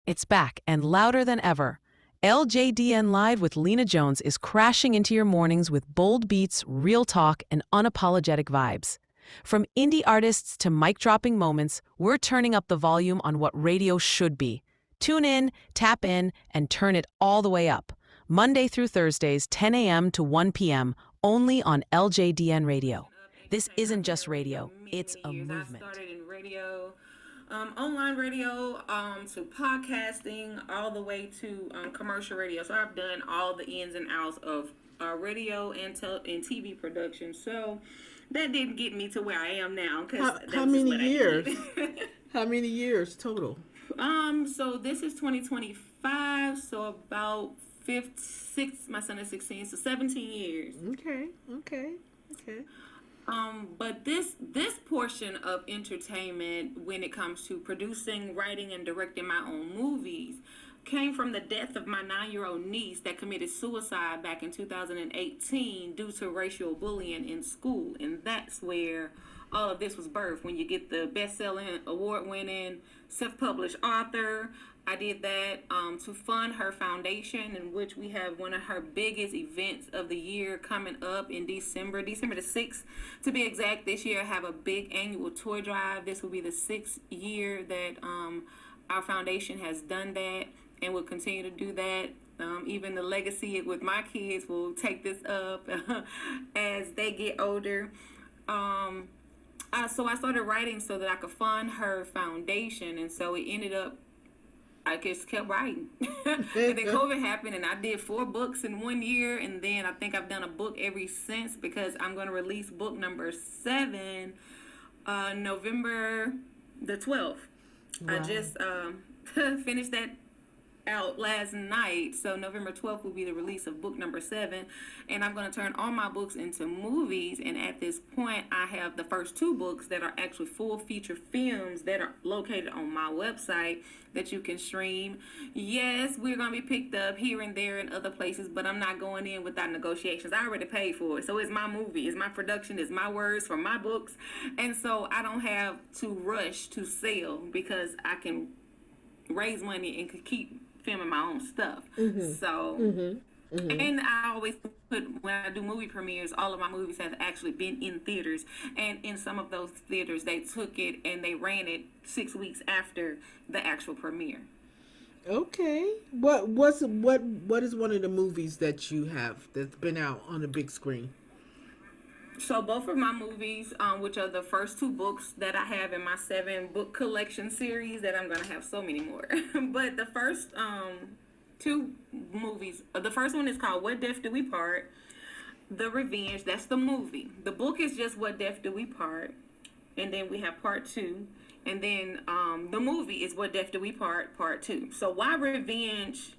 It's back and louder than ever. LJDN Live with Lena Jones is crashing into your mornings with bold beats, real talk, and unapologetic vibes. From indie artists to mic-dropping moments, we're turning up the volume on what radio should be. Tune in, tap in, and turn it all the way up. Monday through Thursdays, 10 a.m. to 1 p.m., only on LJDN Radio. This isn't just radio, it's a movement. I started in radio, online radio, to podcasting, all the way to commercial radio. So I've done all the ins and outs of radio and TV production. So that didn't get me to where I am now. How many years? How many years total? So this is 2025. So about my son is 16, so 17 years. Okay. But this portion of entertainment, when it comes to producing, writing, and directing my own movies, came from the death of my 9-year-old niece that committed suicide back in 2018 due to racial bullying in school. And that's where all of this was birthed. When you get the best-selling, award-winning, self-published author, I did that to fund her foundation, in which we have one of her biggest events of the year coming up in December the 6th. To be exact, this year I have a big annual toy drive. This will be the 6th year that our foundation has done that and will continue to do that. Even the legacy with my kids will take this up as they get older. So I started writing so that I could fund her foundation, and so it ended up I just kept writing. And then COVID happened, and I did 4 books in 1 year, and then I think I've done a book every since, because I'm going to release book number 7 November the 12th. Wow. I just finished that out last night, so November 12th will be the release of book number 7, and I'm going to turn all my books into movies. And at this point, I have the first 2 books that are actually full feature films that are located on my website that you can stream. Yes, we're going to be picked up here and there in other places, but I'm not going in without negotiations. I already paid for it, so it's my movie, it's my production, it's my words for my books, and so I don't have to rush to sell, because I can raise money and keep filming my own stuff. So and I always put, when I do movie premieres, all of my movies have actually been in theaters, and in some of those theaters they took it and they ran it 6 weeks after the actual premiere. Okay. What is one of the movies that you have that's been out on the big screen? So both of my movies, which are the first 2 books that I have in my 7-book collection series, that I'm going to have so many more. But the first 2 movies, the first one is called What Death Do We Part? The Revenge. That's the movie. The book is just What Death Do We Part? And then we have part 2. And then the movie is What Death Do We Part? Part 2. So why Revenge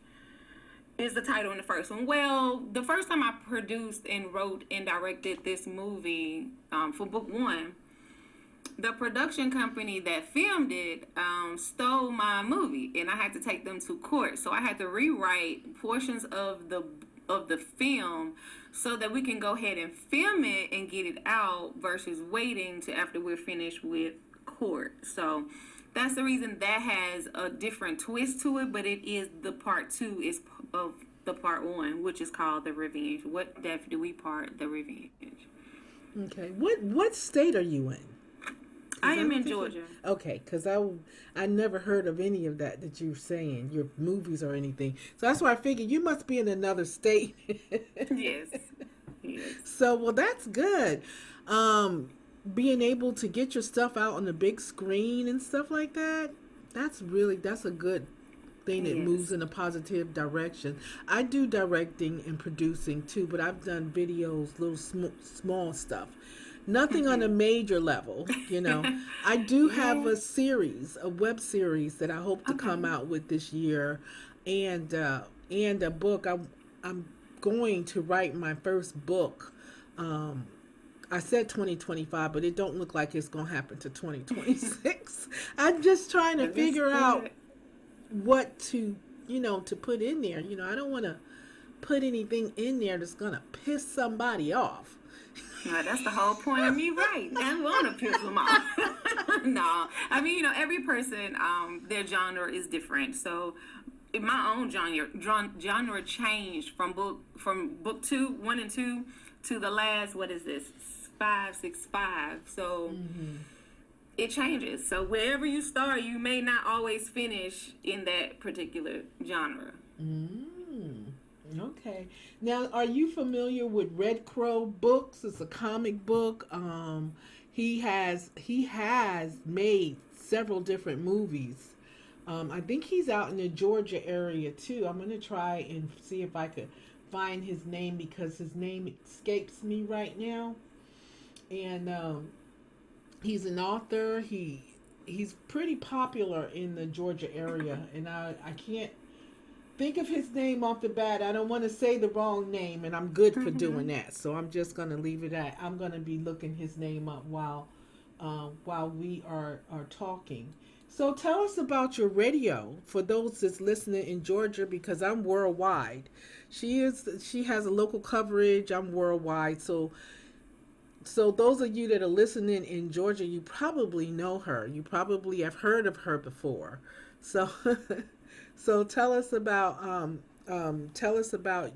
is the title in the first one? Well, the first time I produced and wrote and directed this movie for book 1, the production company that filmed it stole my movie, and I had to take them to court. So I had to rewrite portions of the film so that we can go ahead and film it and get it out, versus waiting to after we're finished with court. So that's the reason that has a different twist to it, but it is the part 2 is of the part 1, which is called The Revenge. What Death Do We Part? The Revenge. Okay. What state are you in? I am in Georgia. Okay, because I never heard of any of that you're saying, your movies or anything. So that's why I figured you must be in another state. Yes. So, well, that's good. Being able to get your stuff out on the big screen and stuff like that, that's a good thing that moves in a positive direction. I do directing and producing too, but I've done videos, little small stuff. Nothing on a major level, I do have a web series that I hope to come out with this year, and a book. I'm going to write my first book. I said 2025, but it don't look like it's going to happen to 2026. I'm just trying to figure out what to put in there. I don't want to put anything in there that's going to piss somebody off. That's the whole point of me writing. I want to piss them off. No, I mean, every person, their genre is different. So my own genre changed from book two, 1 and 2, to the last, what is this, 5, 6, 5. So it changes. So wherever you start, you may not always finish in that particular genre. Okay. Now, are you familiar with Red Crow Books? It's a comic book. He has made several different movies. I think he's out in the Georgia area too. I'm gonna try and see if I could find his name because his name escapes me right now. And he's an author. He's pretty popular in the Georgia area, and I can't think of his name off the bat. I don't want to say the wrong name, and I'm good for doing that. So I'm just going to leave it at. I'm going to be looking his name up while we are talking. So tell us about your radio for those that's listening in Georgia, because I'm worldwide. She has a local coverage. I'm worldwide. So those of you that are listening in Georgia, you probably know her. You probably have heard of her before. So so tell us about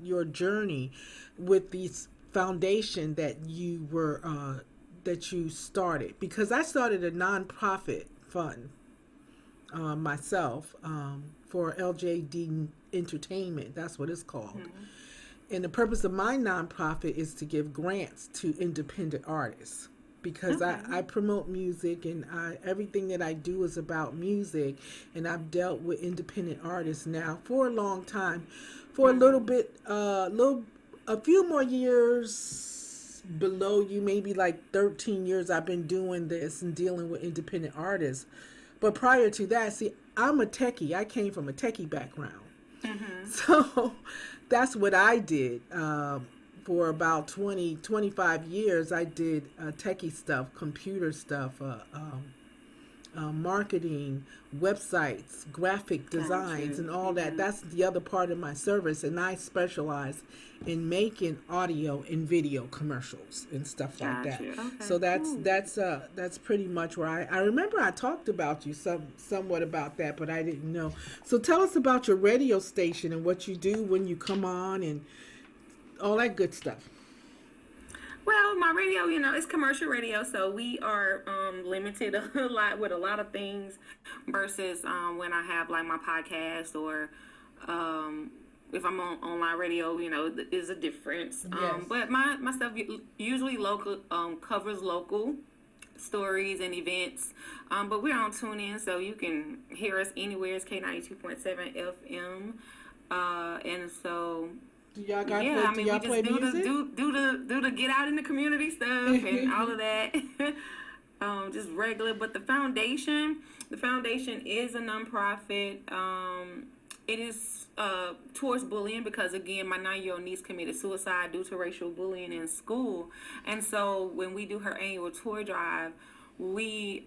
your journey with this foundation that you started, because I started a nonprofit fund myself for LJD Entertainment. That's what it's called. And the purpose of my nonprofit is to give grants to independent artists, because I promote music, and everything that I do is about music, and I've dealt with independent artists now for a long time, for a little bit, a few more years below you, maybe like 13 years I've been doing this and dealing with independent artists. But prior to that, see, I'm a techie. I came from a techie background. So that's what I did. For about 25 years, I did techie stuff, computer stuff, marketing, websites, graphic designs, and all that. That's the other part of my service, and I specialize in making audio and video commercials and stuff like that. Okay, so that's pretty much where I remember I talked about you somewhat about that, but I didn't know. So tell us about your radio station and what you do when you come on and all that good stuff. Well, my radio, it's commercial radio, so we are limited a lot with a lot of things versus when I have like my podcast, or if I'm on online radio, is a difference. Yes. But my stuff usually local, covers local stories and events. But we're on TuneIn, so you can hear us anywhere. It's K92.7 FM. And so... Do y'all play music? Do the get out in the community stuff and all of that. Just regular. But the foundation is a nonprofit. It is towards bullying, because again, my 9-year-old niece committed suicide due to racial bullying in school. And so when we do her annual toy drive, we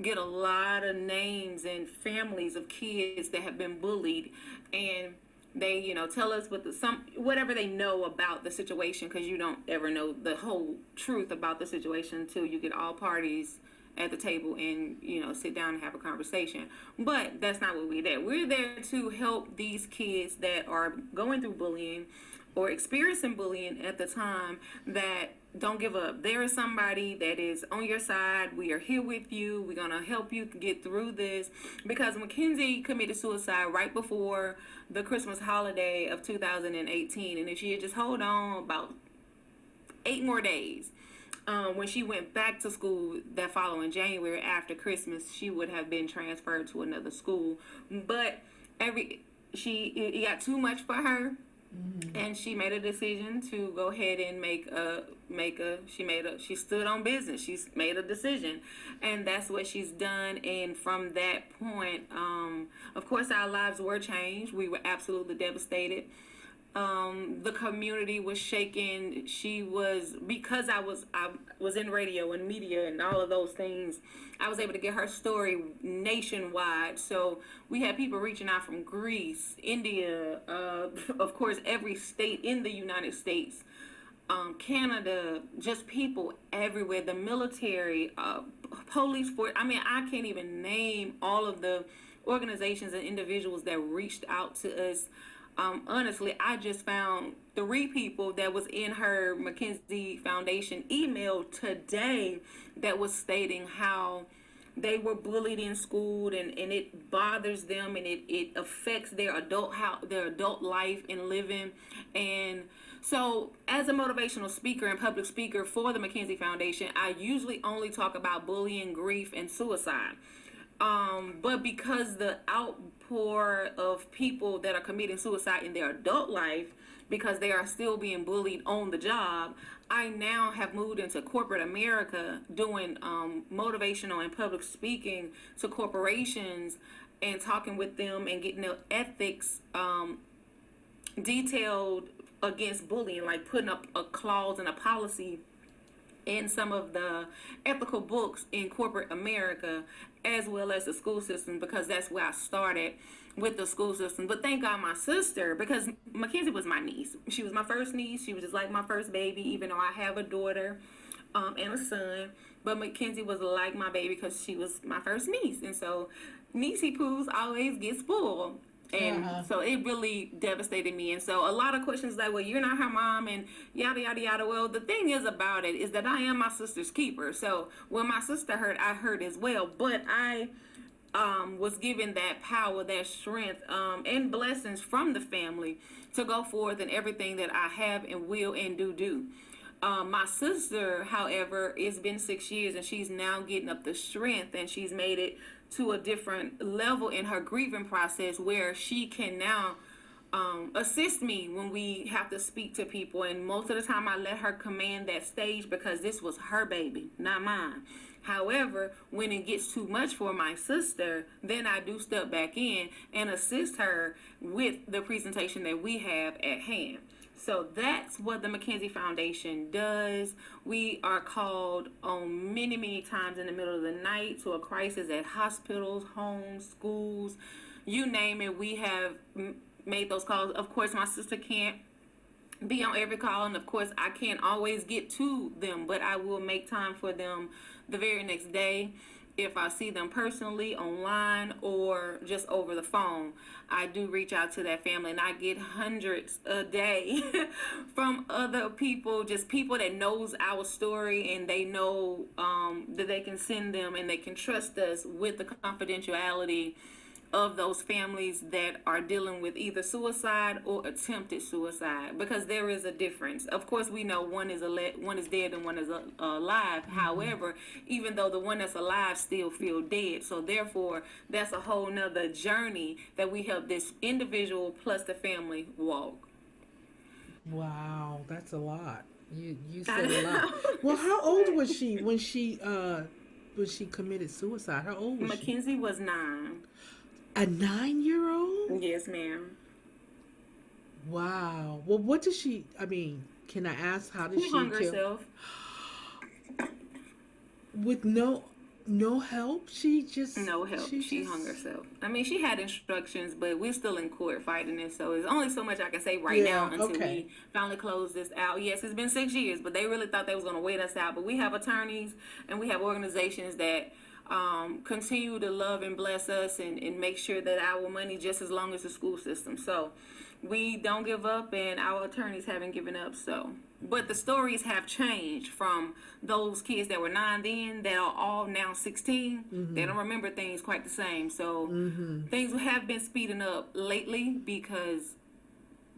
get a lot of names and families of kids that have been bullied, and they, tell us whatever they know about the situation, because you don't ever know the whole truth about the situation until you get all parties at the table and, sit down and have a conversation. But that's not what we're there. We're there to help these kids that are going through bullying or experiencing bullying at the time, that don't give up. There is somebody that is on your side. We are here with you. We're going to help you get through this. Because Mackenzie committed suicide right before the Christmas holiday of 2018. And if she had just hold on about 8 more days, when she went back to school that following January after Christmas, she would have been transferred to another school. But it got too much for her. And she made a decision to go ahead and she stood on business. She's made a decision, and that's what she's done. And from that point, of course, our lives were changed. We were absolutely devastated. The community was shaken. Because I was in radio and media and all of those things, I was able to get her story nationwide. So we had people reaching out from Greece, India, of course, every state in the United States. Canada, just people everywhere, the military, police force. I mean, I can't even name all of the organizations and individuals that reached out to us. Honestly, I just found 3 people that was in her McKinsey Foundation email today that was stating how they were bullied in school, and it bothers them, and it affects their adult life and living. And so as a motivational speaker and public speaker for the McKinsey Foundation, I usually only talk about bullying, grief, and suicide. But because the outpour of people that are committing suicide in their adult life, because they are still being bullied on the job, I now have moved into corporate America doing motivational and public speaking to corporations and talking with them and getting their ethics detailed against bullying, like putting up a clause and a policy in some of the ethical books in corporate America, as well as the school system, because that's where I started with the school system. But thank God my sister, because Mackenzie was my niece. She was my first niece. She was just like my first baby, even though I have a daughter and a son. But Mackenzie was like my baby because she was my first niece. And so niecey poos always get spoiled. And so it really devastated me. And so a lot of questions like, well, you're not her mom and yada, yada, yada. Well, the thing is about it is that I am my sister's keeper. So when my sister hurt, I hurt as well. But I was given that power, that strength, and blessings from the family to go forth in everything that I have and will and do. My sister, however, it's been 6 years and she's now getting up the strength, and she's made it to a different level in her grieving process where she can now assist me when we have to speak to people. And most of the time I let her command that stage because this was her baby, not mine. However, when it gets too much for my sister, then I do step back in and assist her with the presentation that we have at hand. So that's what the McKinsey Foundation does. We are called on many, many times in the middle of the night to a crisis at hospitals, homes, schools, you name it. We have made those calls. Of course, my sister can't be on every call, and of course, I can't always get to them, but I will make time for them the very next day. If I see them personally, online, or just over the phone, I do reach out to that family, and I get hundreds a day from other people, just people that knows our story, and they know that they can send them and they can trust us with the confidentiality of those families that are dealing with either suicide or attempted suicide, because there is a difference. Of course, we know one is dead and one is alive. Mm-hmm. However, even though the one that's alive still feel dead, so therefore that's a whole nother journey that we help this individual plus the family walk. Wow, that's a lot. You said a lot. Well, how old was she when she committed suicide? How old was she? Mackenzie was 9. A 9-year-old? Yes, ma'am. Wow. Well, what did she? I mean, can I ask how did she hung kill herself with no help? She just no help. She hung herself. I mean, she had instructions, but we're still in court fighting it, so there's only so much I can say right now until we finally close this out. Yes, it's been 6 years, but they really thought they was going to wait us out. But we have attorneys and we have organizations that continue to love and bless us and make sure that our money just as long as the school system. So we don't give up, and our attorneys haven't given up. So, but the stories have changed from those kids that were 9 then that are all now 16. Mm-hmm. They don't remember things quite the same. So things have been speeding up lately because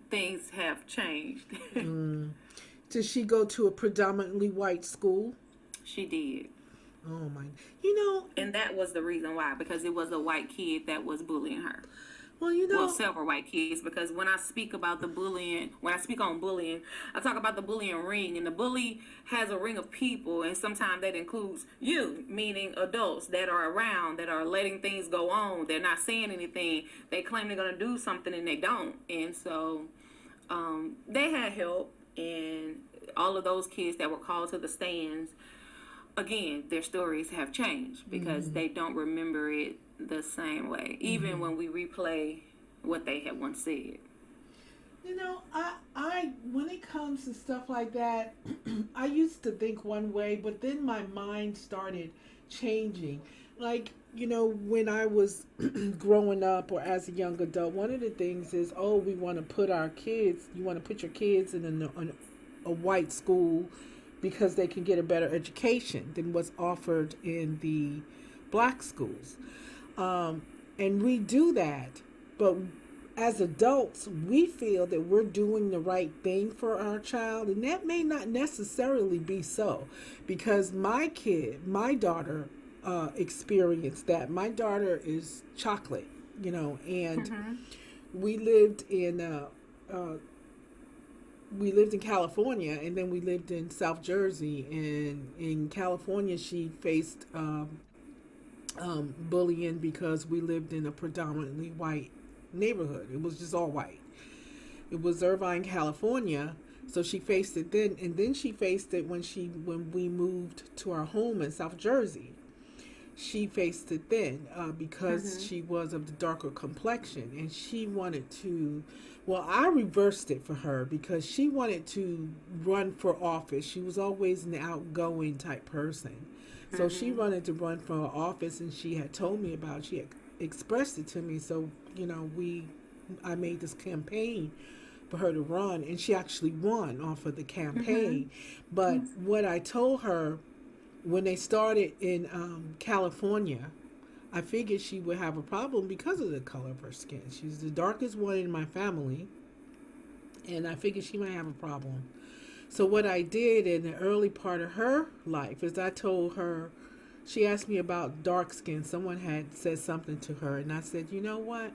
things have changed. Did she go to a predominantly white school? She did. Oh my! And that was the reason why, because it was a white kid that was bullying her. Well, several white kids, because when I speak about the bullying, when I speak on bullying, I talk about the bullying ring, and the bully has a ring of people, and sometimes that includes you, meaning adults that are around, that are letting things go on. They're not saying anything. They claim they're going to do something, and they don't. And so they had help, and all of those kids that were called to the stands, again, their stories have changed because they don't remember it the same way, even when we replay what they had once said. When it comes to stuff like that, I used to think one way, but then my mind started changing. Like, when I was growing up or as a young adult, one of the things is, oh, we want to put our kids, you want to put your kids in a white school because they can get a better education than what's offered in the black schools. Um, and we do that, but as adults, we feel that we're doing the right thing for our child, and that may not necessarily be so, because my daughter, experienced that. My daughter is chocolate, and Mm-hmm. we lived in uh, we lived in California, and then we lived in South Jersey. And in California, she faced bullying because we lived in a predominantly white neighborhood. It was just all white. It was Irvine, California. So she faced it then, and then she faced it when we moved to our home in South Jersey. She faced it then because Mm-hmm. she was of the darker complexion, and she wanted to. Well, I reversed it for her because she wanted to run for office. She was always an outgoing type person. So she Mm-hmm. wanted to run for office, and she had told me about it. She had expressed it to me. So, I made this campaign for her to run, and she actually won off of the Mm-hmm. campaign. But what I told her when they started in California, I figured she would have a problem because of the color of her skin. She's the darkest one in my family, and I figured she might have a problem. So what I did in the early part of her life is I told her, she asked me about dark skin. Someone had said something to her, and I said, you know what?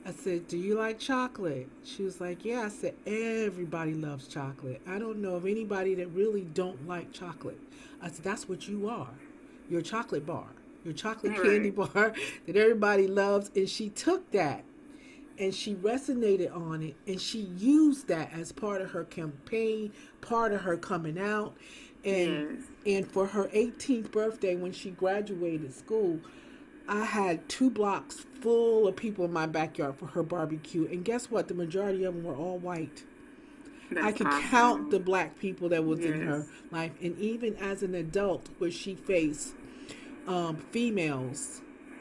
I said, do you like chocolate? She was like, yeah. I said, everybody loves chocolate. I don't know of anybody that really don't like chocolate. I said, that's what you are. You're a chocolate bar. You're a chocolate candy Right. bar that everybody loves. And she took that and she resonated on it, and she used that as part of her campaign, part of her coming out. and Yes. and for her 18th birthday, when she graduated school, I had 2 blocks full of people in my backyard for her barbecue, and guess what, the majority of them were all white. I That's could count the awesome. black people that was in her Yes. life. And even as an adult, where she faced females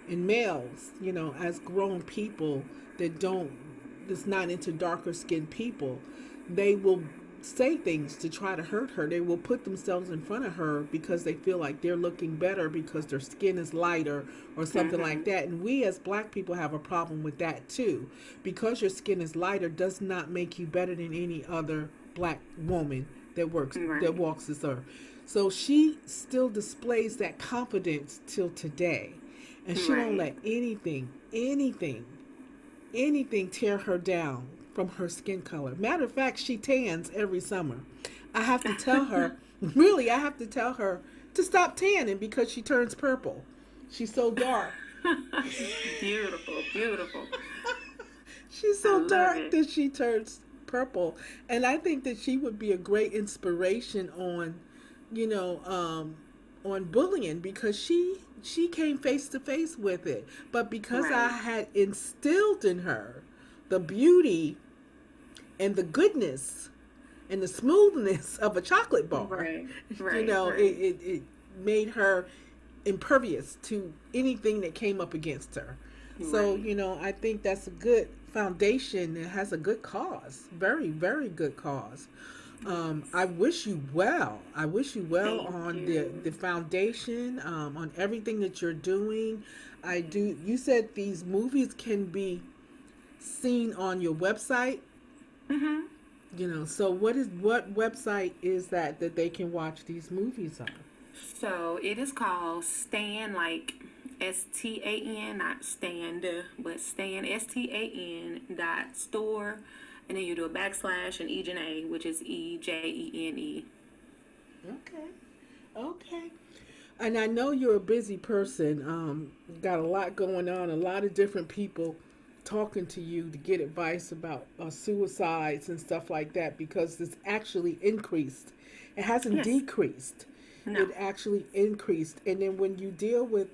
and males, as grown people that's not into darker skinned people, they will say things to try to hurt her. They will put themselves in front of her because they feel like they're looking better because their skin is lighter or something like Mm-hmm. that. And we as black people have a problem with that too. Because your skin is lighter does not make you better than any other black woman that Right. walks this earth. So she still displays that confidence till today. And she don't Right. let anything tear her down from her skin color. Matter of fact, she tans every summer. I have to tell her, really, I have to tell her to stop tanning because she turns purple. She's so dark. Beautiful. Beautiful. She's I so love dark it. that she turns purple. And I think that she would be a great inspiration you know, um, on bullying because she came face to face with it. But because I Right. had instilled in her the beauty and the goodness and the smoothness of a chocolate bar, Right. Right. it, Right. it made her impervious to anything that came up against her. So, Right. I think that's a good foundation that has a good cause. Very, very good cause. I wish you well. I wish you well Thank on the you. foundation, on everything that you're doing. I do. You said these movies can be seen on your website. Mm-hmm. So what website is that they can watch these movies on? So it is called Stan, like STAN, not stand, but Stan STAN dot store, and then you do a backslash and e.jene, which is EJENE. Okay. Okay. And I know you're a busy person. Got a lot going on, a lot of different people talking to you to get advice about suicides and stuff like that because it's actually increased. It hasn't Yes. decreased. No. It actually increased. And then when you deal with,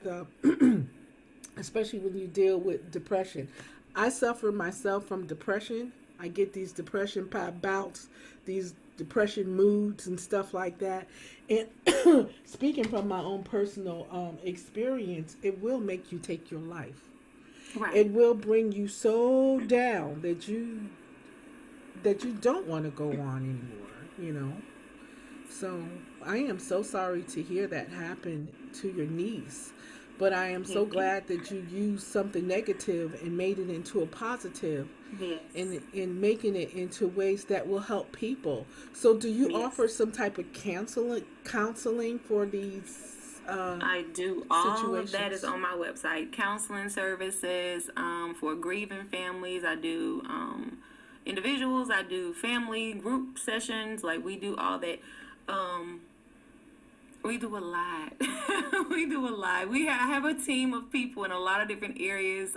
especially when you deal with depression, I suffer myself from depression. I get these depression bouts, these depression moods and stuff like that. And speaking from my own personal experience, it will make you take your life. Right. It will bring you so down that you don't want to go on anymore. So I am so sorry to hear that happen to your niece. But I am so glad that you used something negative and made it into a positive, Yes. and making it into ways that will help people. So do you Yes. offer some type of counseling for these I do. All situations? of that is on my website. Counseling services for grieving families. I do individuals. I do family group sessions. Like, we do all that. We do a lot. We do a lot. I have a team of people in a lot of different areas,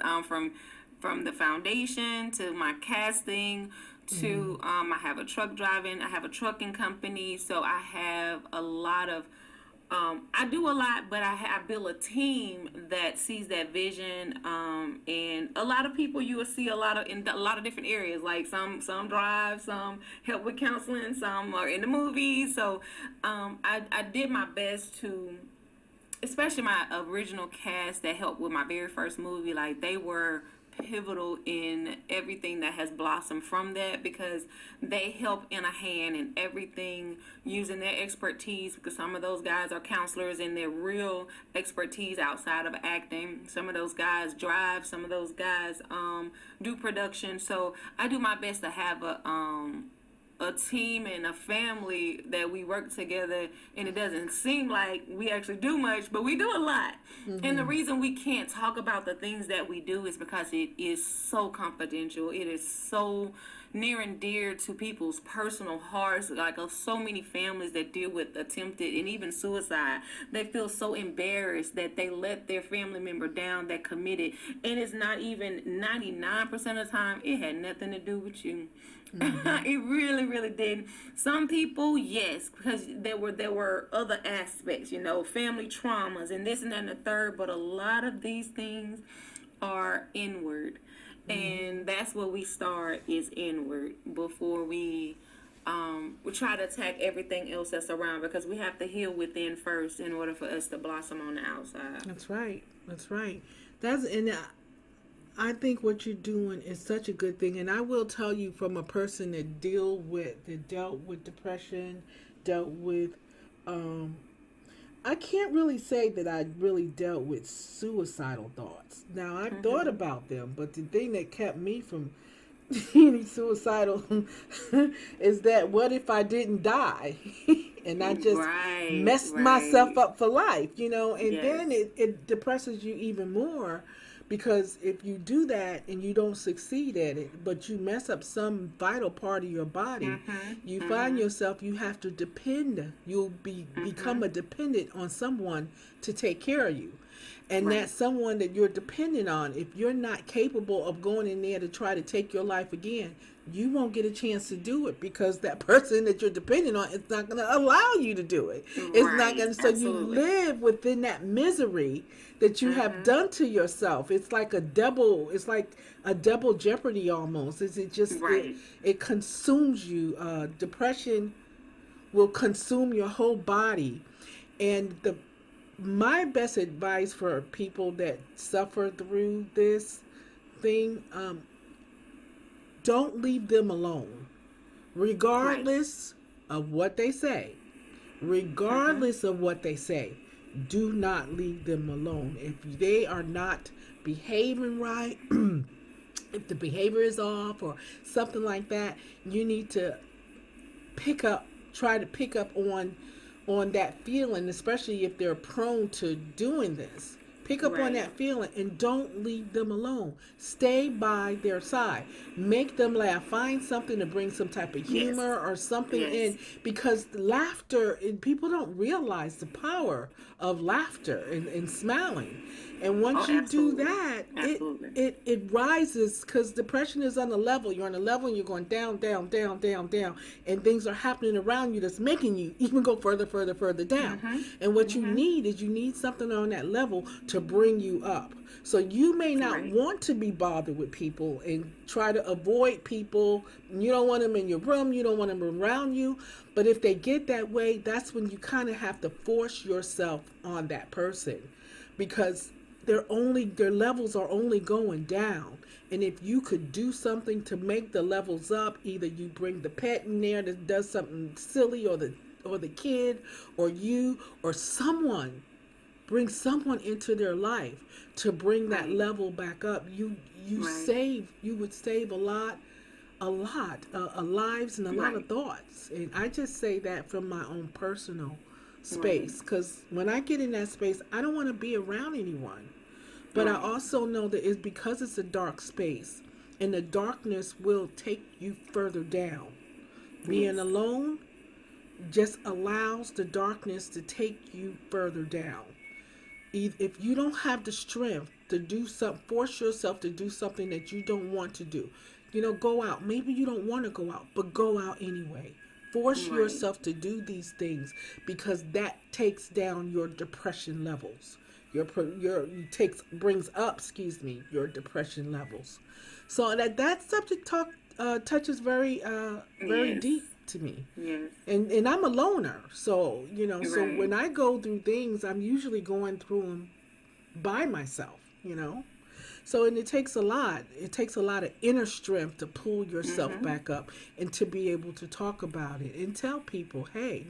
from the foundation to my casting to I have a trucking company. So I have a lot of I do a lot, but I build a team that sees that vision, and a lot of people you will see in a lot of different areas. Like some drive, some help with counseling, some are in the movies. So I did my best to, especially my original cast that helped with my very first movie. Like, they were pivotal in everything that has blossomed from that, because they help in a hand in everything, using their expertise, because some of those guys are counselors and their real expertise outside of acting. Some of those guys drive, some of those guys do production. So I do my best to have a team and a family that we work together, and it doesn't seem like we actually do much, but we do a lot. And the reason we can't talk about the things that we do is because it is so confidential. It is so near and dear to people's personal hearts. Like, so many families that deal with attempted and even suicide, they feel so embarrassed that they let their family member down that committed, and it's not even 99% of the time it had nothing to do with you. It really, really didn't. Some people, yes, because there were other aspects, family traumas and this and that and the third, but a lot of these things are inward. And that's where we start, is inward, before we try to attack everything else that's around, because we have to heal within first in order for us to blossom on the outside. That's right. I think what you're doing is such a good thing. And I will tell you, from a person that dealt with depression, dealt with, I can't really say that I really dealt with suicidal thoughts. Now, I've thought about them, but the thing that kept me from being suicidal is that, what if I didn't die? And I just messed myself up for life, and then it depresses you even more. Because if you do that and you don't succeed at it, but you mess up some vital part of your body, you find yourself, you have to you'll become a dependent on someone to take care of you. And that someone that you're dependent on, if you're not capable of going in there to try to take your life again, you won't get a chance to do it, because that person that you're dependent on is not going to allow you to do it. It's not going to. So you live within that misery that you have done to yourself. It's like a double jeopardy almost. It consumes you. Depression will consume your whole body. And my best advice for people that suffer through this thing, don't leave them alone, regardless of what they say. Regardless of what they say, do not leave them alone. If they are not behaving right, if the behavior is off or something like that, you need to try to pick up on that feeling, especially if they're prone to doing this. Pick up on that feeling and don't leave them alone. Stay by their side. Make them laugh. Find something to bring some type of humor or something in, because laughter, people don't realize the power of laughter and smiling. And once Oh, you do absolutely. that, Absolutely. it rises, because depression is on a level. You're on a level and you're going down, down, down, down, down. And things are happening around you that's making you even go further, further, further down. And what you need is, you need something on that level to bring you up. So you may not Right. want to be bothered with people and try to avoid people. You don't want them in your room. You don't want them around you. But if they get that way, that's when you kind of have to force yourself on that person, because their levels are only going down. And if you could do something to make the levels up, either you bring the pet in there that does something silly, or the kid, or you, or someone, bring someone into their life to bring that Right. level back up, Right. you would save a lot of lives and a lot of Right. thoughts. And I just say that from my own personal Right. space, because when I get in that space, I don't want to be around anyone. But I Right. also know that it's because it's a dark space, and the darkness will take you further down. Being Yes. alone just allows the darkness to take you further down. If you don't have the strength to do something, force yourself to do something that you don't want to do. Go out. Maybe you don't want to go out, but go out anyway. Force Right. yourself to do these things, because that takes down your depression levels. Brings up, your depression levels. So that subject talk touches very Yes. deep to me. Yes. And I'm a loner, so Right. when I go through things, I'm usually going through them by myself. So, and it takes a lot of inner strength to pull yourself Mhm. back up, and to be able to talk about it and tell people, hey,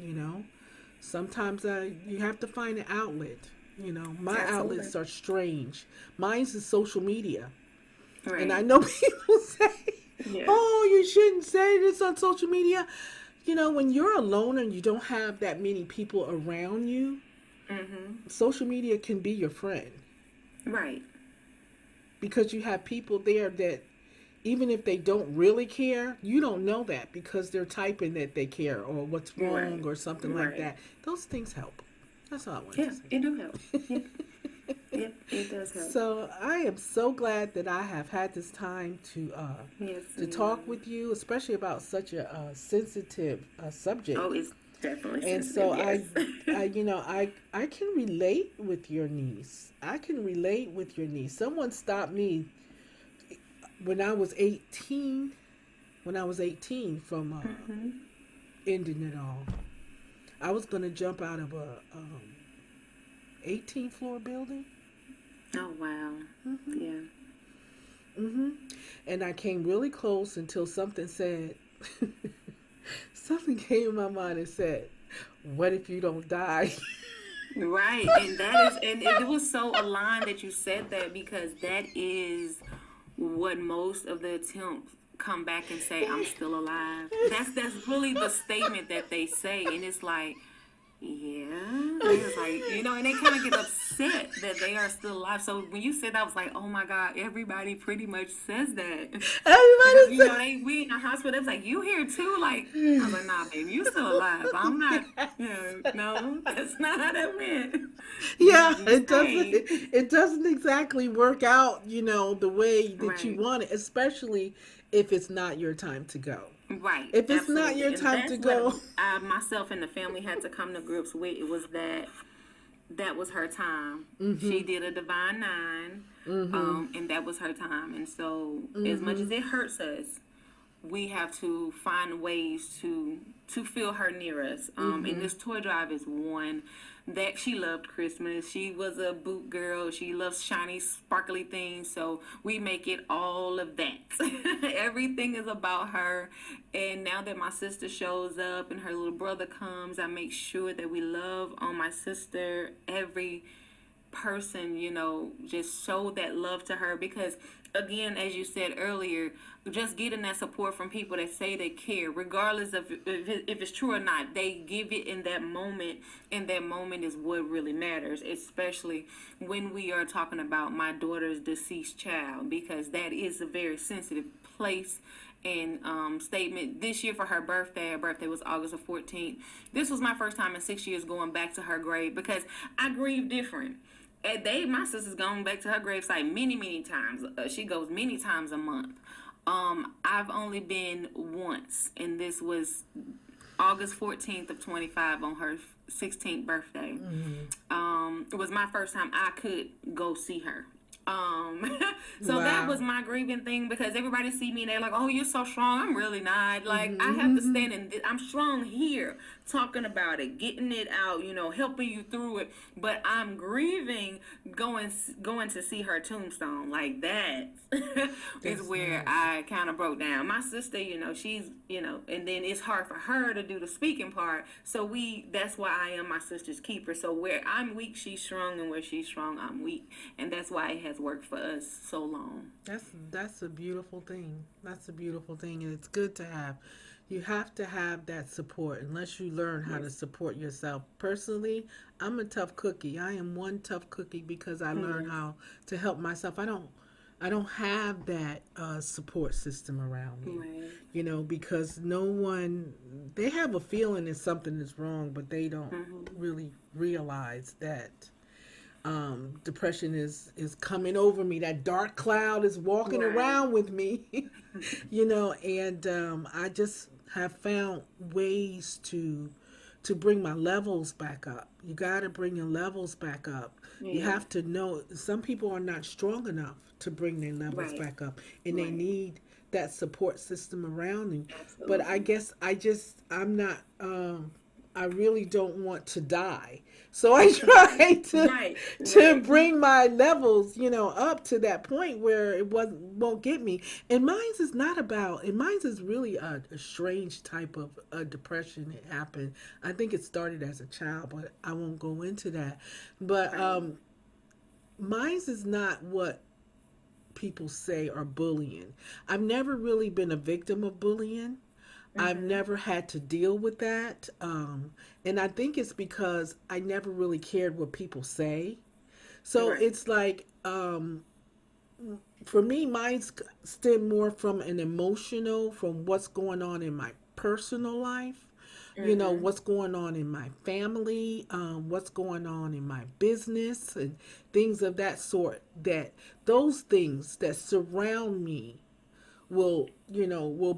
sometimes you have to find an outlet. My Absolutely. outlets are strange. Mine's is social media. And I Right. know people say, Yeah. oh, you shouldn't say this on social media. When you're alone and you don't have that many people around you, Mhm. social media can be your friend, Right. because you have people there that, even if they don't really care, you don't know that, because they're typing that they care, or what's wrong, Right. or something like Right. that. Those things help. That's all I wanted Yeah, to say. it do help. Yep. Yep, it does help. So I am so glad that I have had this time Yes, to talk ma'am. with you, especially about such a sensitive Oh, subject. it's definitely And so sensitive. Yes. I can relate with your niece. I can relate with your niece. Someone stopped me when I was 18. When I was 18, from Mhm. ending it all. I was gonna jump out of a 18th floor building. Oh wow. Mhm. Yeah. Mhm. And I came really close until something said. Something came in my mind and said, "What if you don't die?" Right, and that is, and it was so aligned that you said that, because that is what most of the attempts come back and say, "I'm still alive." That's really the statement that they say, and it's like, yeah, they was like, and they kind of get upset that they are still alive. So when you said that, I was like, oh my God, everybody pretty much says that. Because Everybody said. we in the hospital. It's like, you here too? Like, I was like, nah, baby, you still alive. I'm not. No, that's not how that went. Yeah, You it doesn't. stayed. It doesn't exactly work out, the way that you Right, want it, especially if it's not your time to go. right, If it's not absolutely, your and time to that's what go, I myself and the family had to come to grips with. It was that was her time. She did a divine 9, and that was her time. And so, as much as it hurts us, we have to find ways to feel her near us. And this toy drive is one that she loved Christmas. She was a boot girl. She loves shiny, sparkly things. So we make it all of that. Everything is about her. And now that my sister shows up and her little brother comes, I make sure that we love on my sister every person, just show that love to her, because again, as you said earlier, just getting that support from people that say they care, regardless of if it's true or not, they give it in that moment, and that moment is what really matters, especially when we are talking about my daughter's deceased child, because that is a very sensitive place and statement. This year for her birthday was August the 14th. This was my first time in 6 years going back to her grave, because I grieve different. My sister's gone back to her gravesite many times. She goes many times a month. I've only been once, and this was August 14th of 25 on her 16th birthday. It was my first time I could go see her. So that was my grieving thing, because everybody see me and they're like, oh, you're so strong. I'm really not. Like, I have to stand and I'm strong here, talking about it, getting it out, helping you through it. But I'm grieving going to see her tombstone. Like, that is where I kind of broke down. My sister, she's, and then it's hard for her to do the speaking part. So that's why I am my sister's keeper. So where I'm weak, she's strong, and where she's strong, I'm weak. And that's why it has worked for us so long. That's a beautiful thing. That's a beautiful thing, and it's good to have. You have to have that support unless you learn how to support yourself. Personally, I'm a tough cookie. I am one tough cookie because I learned how to help myself. I don't have that support system around me, because no one, they have a feeling that something is wrong, but they don't really realize that depression is coming over me. That dark cloud is walking around with me, and I just have found ways to bring my levels back up. You got to bring your levels back up. You have to know some people are not strong enough to bring their levels back up, and they need that support system around them. Absolutely. But I guess I'm not, I really don't want to die. So I try to bring my levels, up to that point where it won't get me. And mine's is really a strange type of depression that happened. I think it started as a child, but I won't go into that. But mine's is not what people say are bullying. I've never really been a victim of bullying. I've never had to deal with that. And I think it's because I never really cared what people say. So it's like, for me, mine stem more from from what's going on in my personal life. What's going on in my family, what's going on in my business, and things of that sort. Those things that surround me will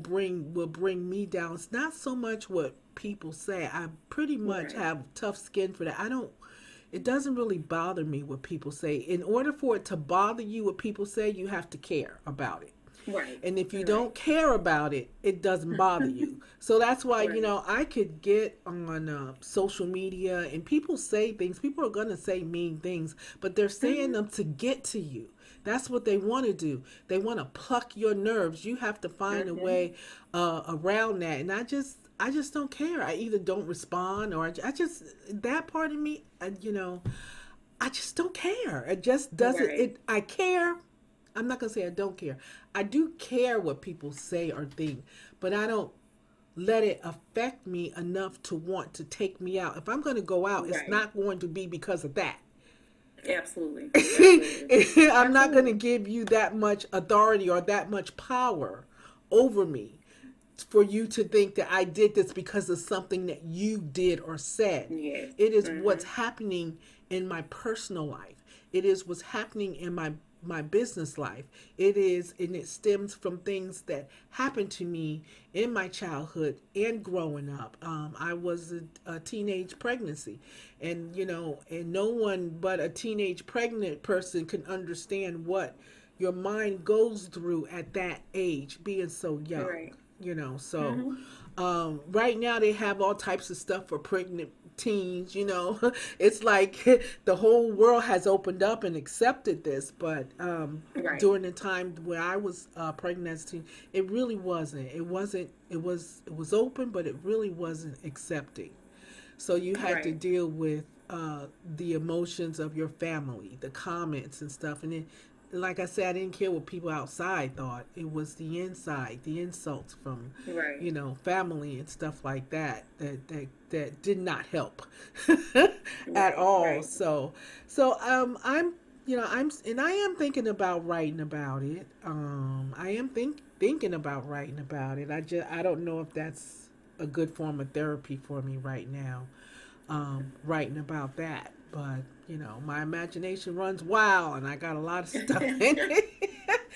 bring me down. It's not so much what people say. I pretty much have tough skin for that. It doesn't really bother me what people say. In order for it to bother you what people say, you have to care about it. Right. And if you don't care about it, it doesn't bother you. So that's why, I could get on social media and people say things. People are going to say mean things, but they're saying them to get to you. That's what they want to do. They want to pluck your nerves. You have to find a way around that. And I just don't care. I either don't respond or that part of me, I just don't care. It just doesn't, I care. I'm not going to say I don't care. I do care what people say or think, but I don't let it affect me enough to want to take me out. If I'm going to go out, it's not going to be because of that. Absolutely. I'm not going to give you that much authority or that much power over me for you to think that I did this because of something that you did or said. Yes. It is what's happening in my personal life. It is what's happening in my business life. It stems from things that happened to me in my childhood and growing up. I was a teenage pregnancy, and no one but a teenage pregnant person can understand what your mind goes through at that age, being so young. Right. Right now they have all types of stuff for pregnant teens. It's like the whole world has opened up and accepted this, but during the time where I was pregnant as a teen, it really wasn't. It was open, but it really wasn't accepting. So you had to deal with the emotions of your family, the comments and stuff, and then, like I said, I didn't care what people outside thought. It was the inside, the insults from, family and stuff like that did not help at all. Right. So I'm, I am thinking about writing about it. I am thinking about writing about it. I don't know if that's a good form of therapy for me right now, writing about that. But my imagination runs wild, and I got a lot of stuff in it.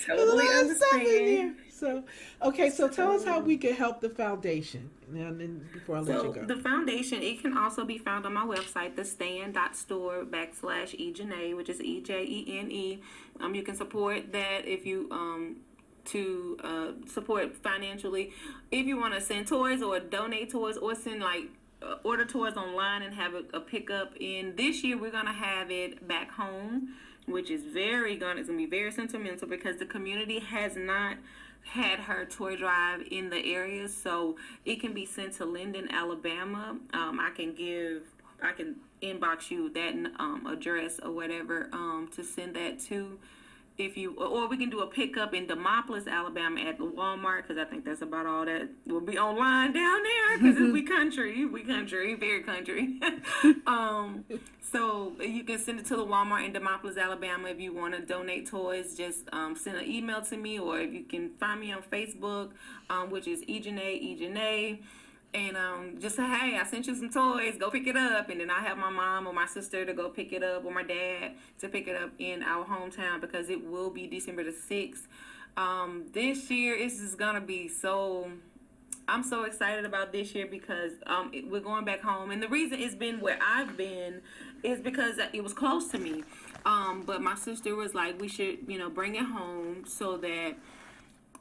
There's a Totally lot of stuff in there. understand. So, okay, so tell us how we can help the foundation. And then before I let you So go. the foundation, it can also be found on my website, thestand.store/e.jene, which is E-J-E-N-E. You can support that if you to support financially. If you want to send toys or donate toys or send order toys online and have a pickup in this year, we're gonna have it back home, which is it's gonna be very sentimental because the community has not had her toy drive in the area, so it can be sent to Linden, Alabama. I can inbox you that address or whatever to send that to. Or we can do a pickup in Demopolis, Alabama at the Walmart, because I think that's about all that will be online down there, because we very country. So you can send it to the Walmart in Demopolis, Alabama. If you want to donate toys, just send an email to me, or if you can find me on Facebook, which is e.jene. And just say, hey, I sent you some toys, go pick it up. And then I have my mom or my sister to go pick it up, or my dad to pick it up in our hometown, because it will be December the 6th. This year, it's just going to be I'm so excited about this year because we're going back home. And the reason it's been where I've been is because it was close to me. But my sister was like, we should, bring it home so that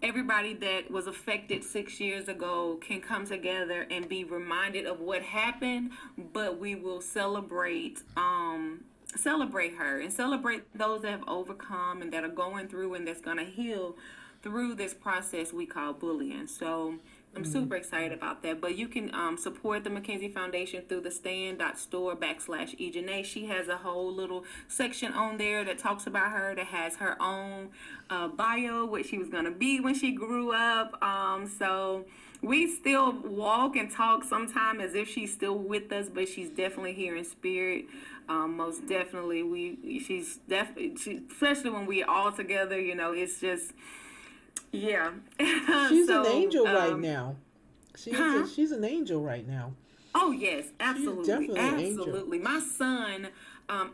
everybody that was affected 6 years ago can come together and be reminded of what happened, but we will celebrate her and celebrate those that have overcome and that are going through and that's going to heal through this process we call bullying. So I'm super excited about that. But you can support the Mackenzie Foundation through the stand.store/e.jene. She has a whole little section on there that talks about her, that has her own bio, what she was going to be when she grew up. So we still walk and talk sometime as if she's still with us, but she's definitely here in spirit. Most definitely. She's especially when we're all together, it's just... Yeah. She's an angel right now. She's an angel right now. Oh, yes, absolutely. She's definitely an angel. Absolutely. My son,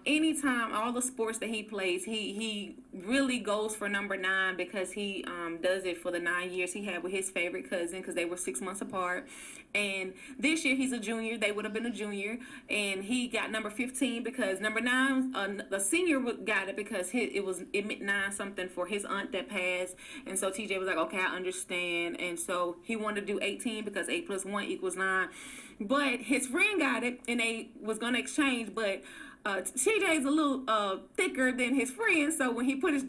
anytime, all the sports that he plays, he really goes for number 9 because he does it for the 9 years he had with his favorite cousin, because they were 6 months apart. And this year he's a junior. They would have been a junior. And he got number 15 because number 9, the senior got it because it meant 9 something for his aunt that passed. And so TJ was like, okay, I understand. And so he wanted to do 18 because 8 + 1 = 9. But his friend got it, and they was going to exchange, but TJ is a little thicker than his friend, so when he put his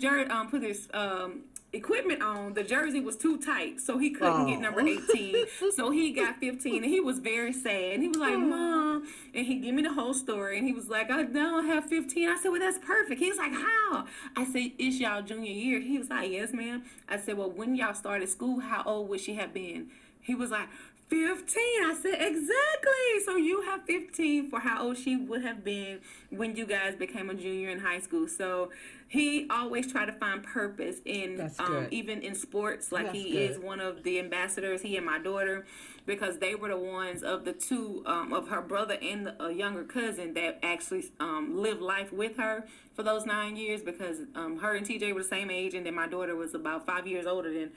equipment on, the jersey was too tight, so he couldn't get number 18. So he got 15, and he was very sad. And he was like, Mom, and he gave me the whole story, and he was like, I don't have 15. I said, well, that's perfect. He was like, how? I said, it's y'all junior year. He was like, yes, ma'am. I said, well, when y'all started school, how old would she have been? He was like, 15. I said, exactly. So you have 15 for how old she would have been when you guys became a junior in high school. So he always tried to find purpose in even in sports. Like he is one of the ambassadors, he and my daughter, because they were the ones of the two of her brother and a younger cousin that actually lived life with her for those 9 years, because her and TJ were the same age, and then my daughter was about 5 years older than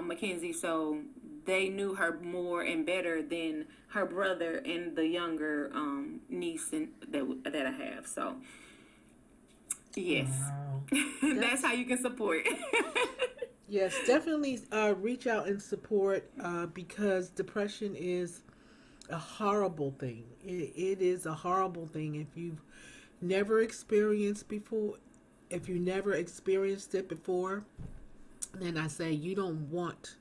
Mackenzie. So they knew her more and better than her brother and the younger niece that I have. So, yes, wow. That's how you can support. Yes, definitely reach out and support because depression is a horrible thing. It is a horrible thing. If you've never experienced it before, then I say you don't want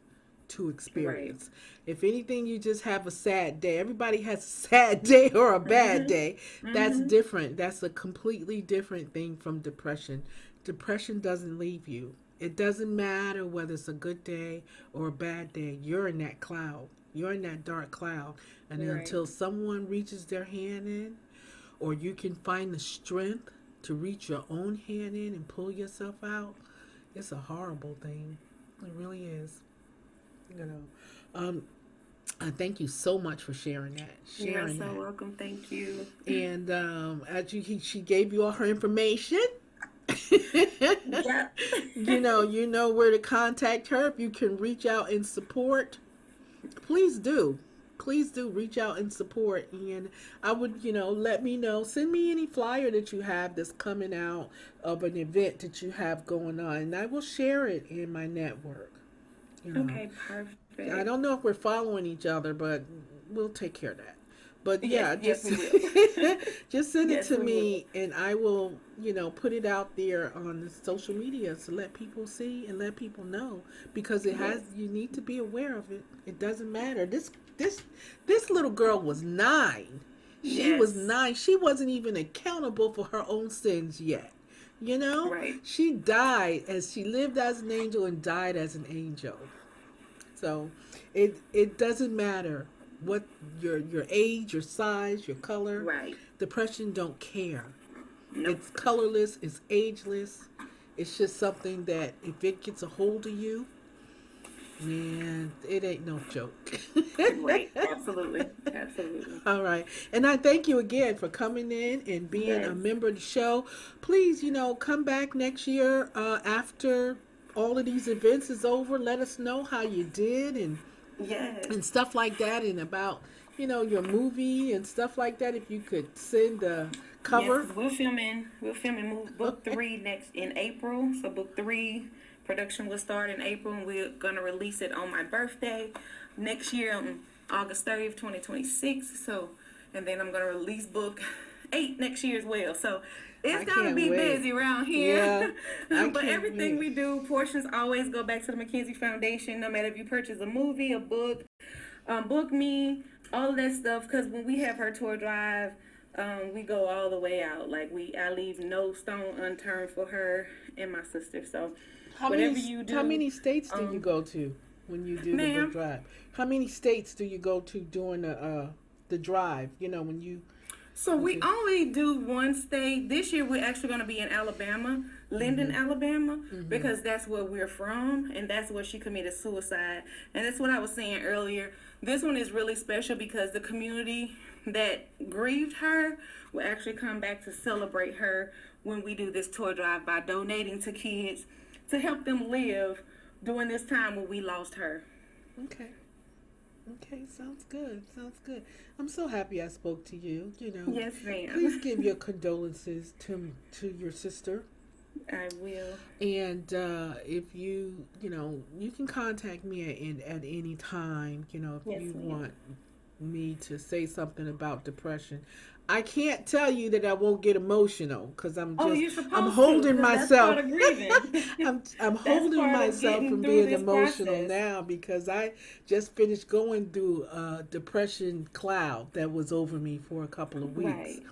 to experience. Right. If anything, you just have a sad day. Everybody has a sad day or a bad day. That's different. That's a completely different thing from depression. Depression doesn't leave you. It doesn't matter whether it's a good day or a bad day. You're in that cloud. You're in that dark cloud. And until someone reaches their hand in, or you can find the strength to reach your own hand in and pull yourself out, it's a horrible thing. It really is. Thank you so much for sharing that. You're so welcome. Thank you. And as she gave you all her information. Yep. You know where to contact her if you can reach out and support. Please do. Please do reach out and support. And I would, let me know. Send me any flyer that you have that's coming out of an event that you have going on, and I will share it in my network. Okay, perfect. I don't know if we're following each other, but we'll take care of that. But yes, just we will. just send it Yes, to we me, and I will, put it out there on the social media to let people see and let people know, because you need to be aware of it. It doesn't matter. This little girl was 9. She was 9. She wasn't even accountable for her own sins yet. Right. She died as she lived as an angel and died as an angel. So it doesn't matter what your age, your size, your color. Right. Depression don't care. Nope. It's colorless, it's ageless. It's just something that if it gets a hold of you, man, it ain't no joke. Right. Absolutely. Absolutely. All right. And I thank you again for coming in and being a member of the show. Please, come back next year after all of these events is over. Let us know how you did and stuff like that, and about your movie and stuff like that. If you could send a cover. Yes, we're filming book 3 next in April. So book 3 production will start in April, and we're gonna release it on my birthday next year on August 30th, 2026. So, and then I'm gonna release book 8 next year as well. So it's gonna be busy around here. Yeah, but everything we do, portions always go back to the McKenzie Foundation. No matter if you purchase a movie, a book, book me, all of that stuff. Because when we have her tour drive, we go all the way out. Like I leave no stone unturned for her and my sister. So whatever you do. How many states do you go to when you do the book drive? How many states do you go to during the drive? When you. So we only do one state. This year we're actually going to be in Alabama, Linden, Alabama, because that's where we're from, and that's where she committed suicide. And that's what I was saying earlier. This one is really special because the community that grieved her will actually come back to celebrate her when we do this tour drive by donating to kids to help them live during this time when we lost her. Okay, sounds good. I'm so happy I spoke to you. Yes, ma'am. Please give your condolences to your sister. I will. And if you can contact me at any time. If you want me to say something about depression. I can't tell you that I won't get emotional because I'm holding myself. That's part of grieving. I'm holding myself from being emotional now because I just finished going through a depression cloud that was over me for a couple of weeks. Right.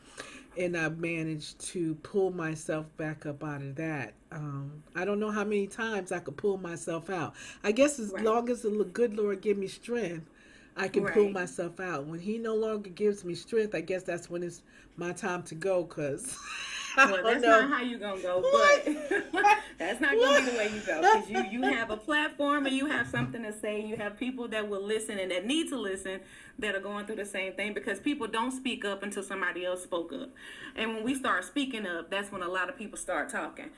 And I managed to pull myself back up out of that. I don't know how many times I could pull myself out. I guess as long as the good Lord give me strength, I can pull myself out. When he no longer gives me strength, I guess that's when it's my time to go, because that's not how you're going to go, but that's not going to be the way you go, because you have a platform and you have something to say. You have people that will listen and that need to listen that are going through the same thing, because people don't speak up until somebody else spoke up. And when we start speaking up, that's when a lot of people start talking.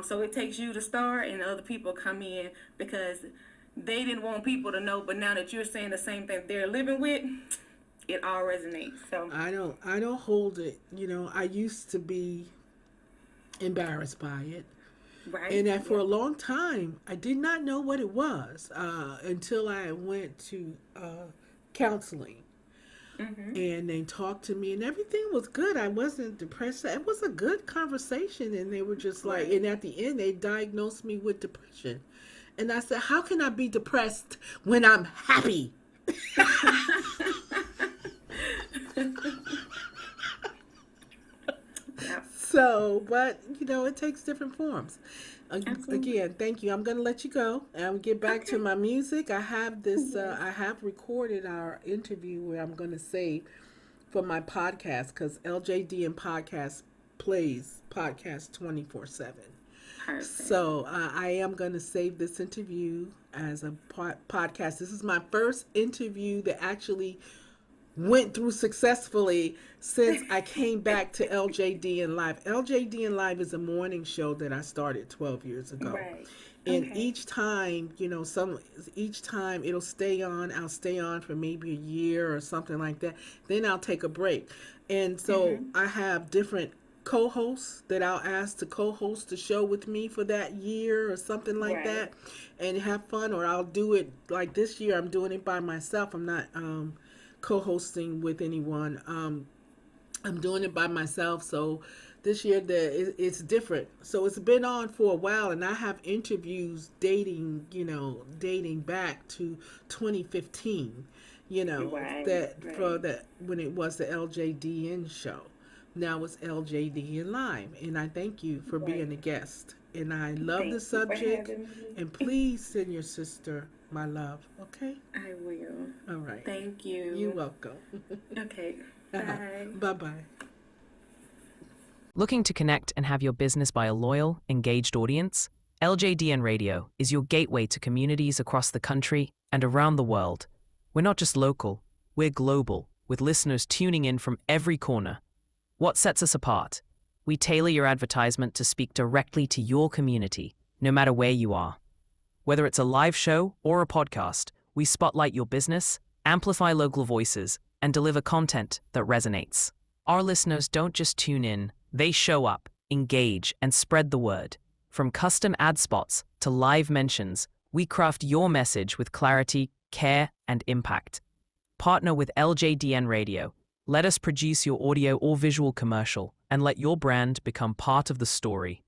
So it takes you to start and other people come in, because they didn't want people to know, but now that you're saying the same thing they're living with, it all resonates. So I don't hold it. I used to be embarrassed by it. Right. And for a long time, I did not know what it was until I went to counseling. And they talked to me and everything was good. I wasn't depressed. It was a good conversation, and they were just like, and at the end they diagnosed me with depression. And I said, how can I be depressed when I'm happy? So, but, it takes different forms. Again, thank you. I'm going to let you go and get back to my music. I have this, I have recorded our interview where I'm going to save for my podcast, because LJDN podcast plays podcast 24/7. Perfect. So I am going to save this interview as a podcast. This is my first interview that actually went through successfully since I came back to LJDNLive. LJDNLive is a morning show that I started 12 years ago. Right. And Okay. each time, each time it'll stay on, I'll stay on for maybe a year or something like that. Then I'll take a break. And so Mhm. I have different co-hosts that I'll ask to co-host the show with me for that year or something like Right. that and have fun, or I'll do it like this year I'm doing it by myself. I'm not co-hosting with anyone. I'm doing it by myself. So this year it's different. So it's been on for a while, and I have interviews dating back to 2015. Right. That for Right. that when it was the LJDN show. Now it's LJDN Live, and I thank you for being a Right. guest. And I love the Thank you for subject. having me. And please send your sister my love. Okay. I will. All right. Thank You're you. welcome. Okay. Bye. Bye bye. Looking to connect and have your business by a loyal, engaged audience? LJDN Radio is your gateway to communities across the country and around the world. We're not just local, we're global, with listeners tuning in from every corner. What sets us apart? We tailor your advertisement to speak directly to your community, no matter where you are. Whether it's a live show or a podcast, we spotlight your business, amplify local voices, and deliver content that resonates. Our listeners don't just tune in, they show up, engage, and spread the word. From custom ad spots to live mentions, we craft your message with clarity, care, and impact. Partner with LJDN Radio. Let us produce your audio or visual commercial and let your brand become part of the story.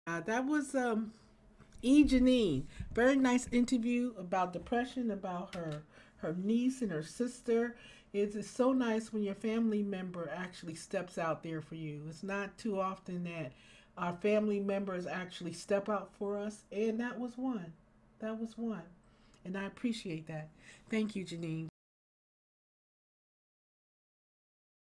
That was e.jene. Very nice interview about depression, about her niece and her sister. It's so nice when your family member actually steps out there for you. It's not too often that our family members actually step out for us, and that was one. That was one. And I appreciate that. Thank you, Janine.